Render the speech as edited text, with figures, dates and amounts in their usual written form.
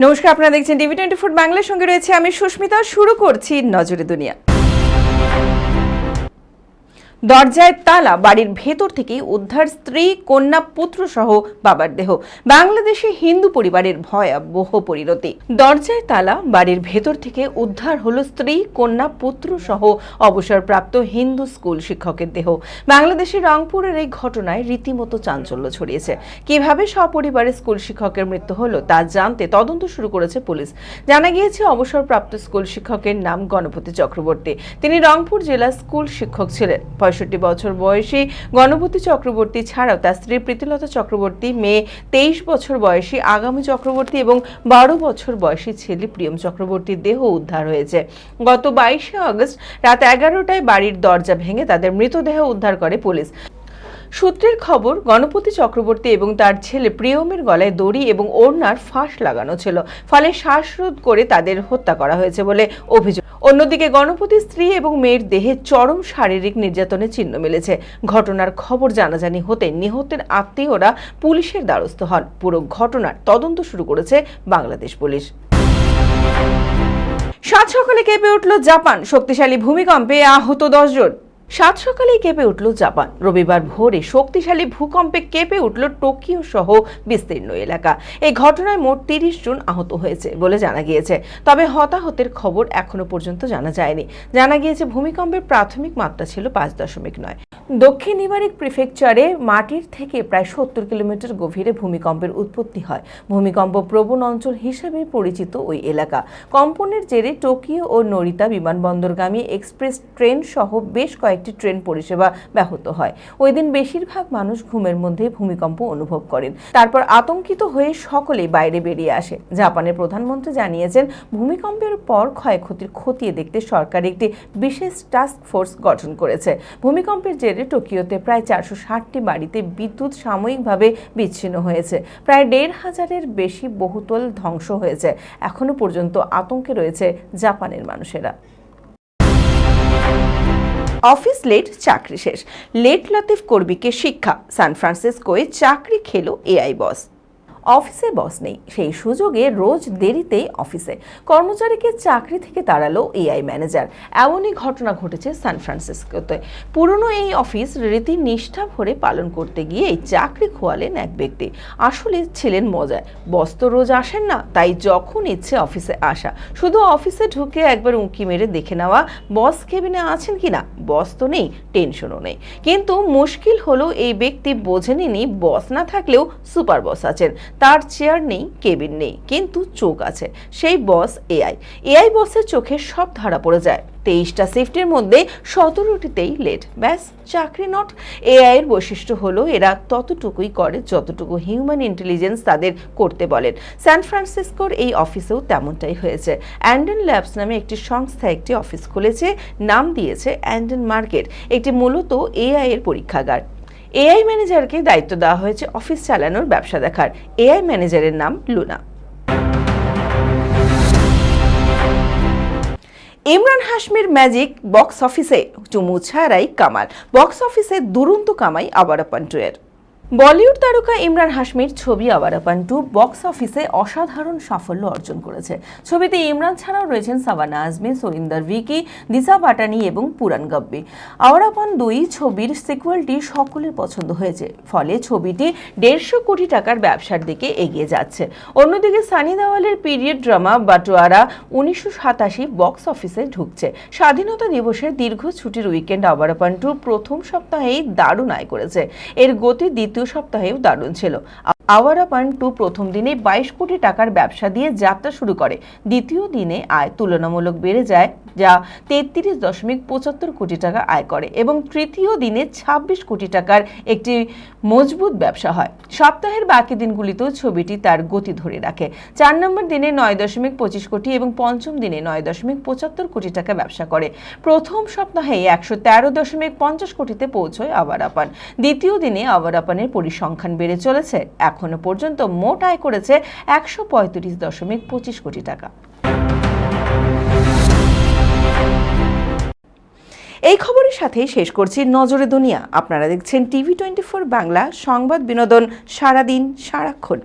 নমস্কার, আপনারা দেখছেন টিভি24 বাংলার সঙ্গে রয়েছে আমি সুস্মিতা। শুরু করছি নজরে দুনিয়া। দরজায় তালা, বাড়ির ভেতর থেকে উদ্ধার স্ত্রী, কন্যা, পুত্র সহ বাবার দেহ। বাংলাদেশে হিন্দু পরিবারের ভয়াবহ পরিণতি। দরজায় তালা, বাড়ির ভেতর থেকে উদ্ধার হলো স্ত্রী, কন্যা, পুত্র সহ অবসরপ্রাপ্ত হিন্দু স্কুল শিক্ষকের দেহ। বাংলাদেশের রংপুরের এই ঘটনায় রীতিমতো চাঞ্চল্য ছড়িয়েছে। কিভাবে সপরিবারে স্কুল শিক্ষকের মৃত্যু হলো তা জানতে তদন্ত শুরু করেছে পুলিশ। জানা গিয়েছে, অবসরপ্রাপ্ত স্কুল শিক্ষকের নাম গণপতি চক্রবর্তী। তিনি রংপুর জেলার স্কুল শিক্ষক ছিলেন। 65 বছর বয়সী গণপতি চক্রবর্তী ছাড়াও তার স্ত্রী প্রীতিলতা চক্রবর্তী, মেয়ে 23 বছর বয়সী আগামী চক্রবর্তী এবং 12 বছর বয়সী ছেলে প্রিয়ম চক্রবর্তীর দেহ উদ্ধার হয়েছে। গত 22 আগস্ট রাত 11টায় বাড়ির দরজা ভেঙে তাদের মৃতদেহ উদ্ধার করে পুলিশ। সূত্রের খবর, গণপতি চক্রবর্তী এবং তার ছেলে প্রিয়মের গলায় দড়ি এবং ওড়নার ফাঁস লাগানো ছিল, ফলে শ্বাসরোধ করে তাদের হত্যা করা হয়েছে বলে অভিযোগ। অন্যদিকে গণপতির স্ত্রী এবং মেয়ের দেহে চরম শারীরিক নির্যাতনের চিহ্ন মিলেছে। ঘটনার খবর জানাজানি হতে নিহতের আত্মীয়রা পুলিশের দ্বারস্থ হন। পুরো ঘটনার তদন্ত শুরু করেছে বাংলাদেশ পুলিশ। সাত সকালে কেঁপে উঠল জাপান, শক্তিশালী ভূমিকম্পে আহত 10 জন। সাত সকালেই কেঁপে উঠল জাপান। রবিবার ভোরে শক্তিশালী ভূকম্পে কেঁপে উঠল টোকিও সহ বিস্তীর্ণ এলাকা। এই ঘটনায় মোট 30 জন আহত হয়েছে বলে জানা গিয়েছে। তবে হতাহতের খবর এখনো পর্যন্ত জানা যায়নি। জানা গিয়েছে, ভূমিকম্পের প্রাথমিক মাত্রা ছিল 5.9। দক্ষিণ ইবারিক প্রিফেকচারে মাটির থেকে প্রায় 70 কিলোমিটার গভীরে ভূমিকম্পের উৎপত্তি হয়। ভূমিকম্প প্রবণ অঞ্চল হিসেবে পরিচিত ওই এলাকা। কম্পনের জেরে টোকিও ও নোরিতা বিমানবন্দরগামী এক্সপ্রেস ট্রেন সহ বেশ কয়েকটি ট্রেন পরিষেবা ব্যাহত হয়। ওই দিন বেশিরভাগ মানুষ ঘুমের মধ্যে ভূমিকম্প অনুভব করেন। তারপর আতঙ্কিত হয়ে সকলেই বাইরে বেরিয়ে আসে। জাপানের প্রধানমন্ত্রী জানিয়েছেন, ভূমিকম্পের পর ক্ষয়ক্ষতির খতিয়ে দেখতে সরকার একটি বিশেষ টাস্ক ফোর্স গঠন করেছে। ভূমিকম্পের জেরে টোকিওতে প্রায় 460টি বাড়িতে বিদ্যুৎ সাময়িকভাবে বিচ্ছিন্ন হয়েছে। প্রায় 1,500-এর বেশি বহুতল ধ্বংস হয়েছে। এখনো পর্যন্ত আতঙ্কে রয়েছে জাপানের মানুষেরা। অফিস লেট, চাকরি শেষ। লেট লতিফ কর্মীকে শিক্ষা। সান ফ্রান্সিসকোয় চাকরি খেলো এআই বস। অফিসে বস নেই, সেই সুযোগে রোজ দেরিতে অফিসে। কর্মচারীকে চাকরি থেকে তাড়ালো এআই ম্যানেজার। এমনই ঘটনা ঘটেছে সান ফ্রান্সিসকোতে। পুরনো এই অফিস রীতি নিষ্ঠা ভরে পালন করতে গিয়ে এই চাকরি খোয়ালেন এক ব্যক্তি। আসলে ছিলেন মজায়। বস তো রোজ আসেন না, তাই যখন ইচ্ছে অফিসে আসা, শুধু অফিসে ঢুকে একবার উঁকি মেরে দেখে নেওয়া বস কেবিনে আছেন কিনা। বস তো নেই, টেনশনও নেই। কিন্তু মুশকিল হলো, এই ব্যক্তি বোঝেনি বস না থাকলেও সুপার বস আছেন। তার চেয়ার নেই, কেবিন নেই, কিন্তু চোখ আছে। সেই বস এআই বসের চোখে সব ধরা পড়ে যায়। 23টা শিফটের মধ্যে 17টিতেই লেট। ব্যাস, চাকরি নট। এআই এর বৈশিষ্ট্য হলো, এরা ততটুকুই করে যতটুকু হিউম্যান ইন্টেলিজেন্স তাদের করতে বলেন। সান ফ্রান্সিসকোর এই অফিসেও তেমনটাই হয়েছে। অ্যান্ডেন ল্যাবস নামে একটি সংস্থা একটি অফিস খুলেছে, নাম দিয়েছে অ্যান্ডেন মার্কেট। একটি মূলত এআই এর পরীক্ষাগার। এআই ম্যানেজারকে দায়িত্ব দেওয়া হয়েছে অফিস চালানোর, ব্যবসা দেখার। এআই ম্যানেজারের নাম লুনা। ইমরান হাশমির ম্যাজিক বক্স অফিসে চুমু ছাড়াই কামাল। বক্স অফিসে দুরন্ত কামাই আওয়ারাপান 2 এর। বলিউড তারকা ইমরান হাশমির ছবি আওয়ারাপান 2 বক্স অফিসে অসাধারণ সাফল্য অর্জন করেছে। ছবিতে ইমরান ছাড়াও রয়েছেন সাবানা আজমি, সরিন্দর ভিকি, দিশা পাটানি এবং পুরান গব্বি। আওয়ারাপান 2 ছবির সিকুয়েলটি সকলের পছন্দ হয়েছে, ফলে ছবিটি 150 কোটি টাকার ব্যবসার দিকে এগিয়ে যাচ্ছে। অন্যদিকে সানি দেওয়ালের পিরিয়ড ড্রামা বাটোয়ারা 1987 বক্স অফিসে ঢুকছে। স্বাধীনতা দিবসের দীর্ঘ ছুটির উইকেন্ড আওয়ারাপান 2 প্রথম সপ্তাহেই দারুণ আয় করেছে। এর গতি দ্বিতীয় সপ্তাহেও দারুণ ছিল। আওয়ারাপান 2 প্রথম দিনে 22 কোটি টাকার ব্যবসা দিয়ে যাত্রা শুরু করে। দ্বিতীয় দিনে আয় তুলনামূলক বেড়ে যায়, যা 33.75 কোটি টাকা আয় করে, এবং তৃতীয় দিনে 26 কোটি টাকার একটি মজবুত ব্যবসা হয়। সপ্তাহের বাকি দিনগুলিতেও ছবিটি তার গতি ধরে রাখে। 4 নম্বর দিনে 9.25 কোটি এবং পঞ্চম দিনে 9.75 কোটি টাকা ব্যবসা করে। প্রথম সপ্তাহে 113.50 কোটিতে পৌঁছয় আওয়ারাপান। দ্বিতীয় দিনে আওয়ারাপানের পরিসংখ্যান বেড়ে চলেছে। এখনো পর্যন্ত মোট আয় করেছে 135.25 কোটি টাকা। এই খবরের সাথেই শেষ করছি নজরে দুনিয়া। আপনারা দেখছেন টিভি24 বাংলা, সংবাদ বিনোদন সারাদিন সারাক্ষণ।